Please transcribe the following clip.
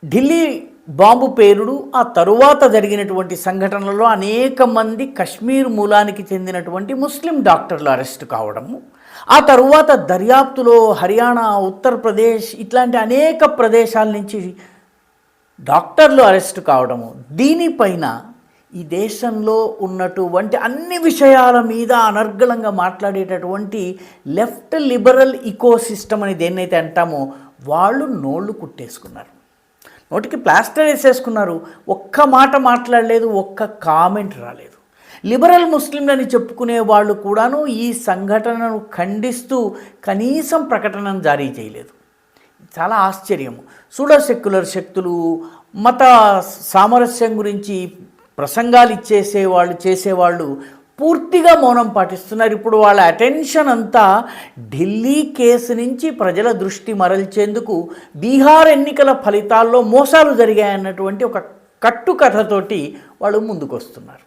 Delhi bomb పేలుడు, ఆ తరువాత జరిగినటువంటి సంఘటనలలో అనేక మంది కశ్మీర్ మూలానికి చెందినటువంటి ముస్లిం డాక్టర్లు అరెస్టు కావడము, ఆ తరువాత దర్యాప్తులో హర్యానా, ఉత్తరప్రదేశ్ ఇట్లాంటి అనేక ప్రదేశాల నుంచి డాక్టర్లు అరెస్టు కావడము, దీనిపైన ఈ దేశంలో ఉన్నటువంటి అన్ని విషయాల మీద అనర్గళంగా మాట్లాడేటటువంటి లెఫ్ట్ లిబరల్ ఇకోసిస్టమ్ అని దేన్నైతే అంటామో వాళ్ళు నోళ్ళు కుట్టేసుకున్నారు, నోటికి ప్లాస్టర్ వేసేసుకున్నారు. ఒక్క మాట మాట్లాడలేదు, ఒక్క కామెంట్ రాలేదు. లిబరల్ ముస్లింలని చెప్పుకునే వాళ్ళు కూడాను ఈ సంఘటనను ఖండిస్తూ కనీసం ప్రకటనను జారీ చేయలేదు. చాలా ఆశ్చర్యము. సూడో సెక్యులర్ శక్తులు మత సామరస్యం గురించి ప్రసంగాలు చేసేవాళ్ళు పూర్తిగా మౌనం పాటిస్తున్నారు. ఇప్పుడు వాళ్ళ అటెన్షన్ అంతా ఢిల్లీ కేసు నుంచి ప్రజల దృష్టి మరల్చేందుకు బీహార్ ఎన్నికల ఫలితాల్లో మోసాలు జరిగాయన్నటువంటి ఒక కట్టుకథతోటి వాళ్ళు ముందుకొస్తున్నారు.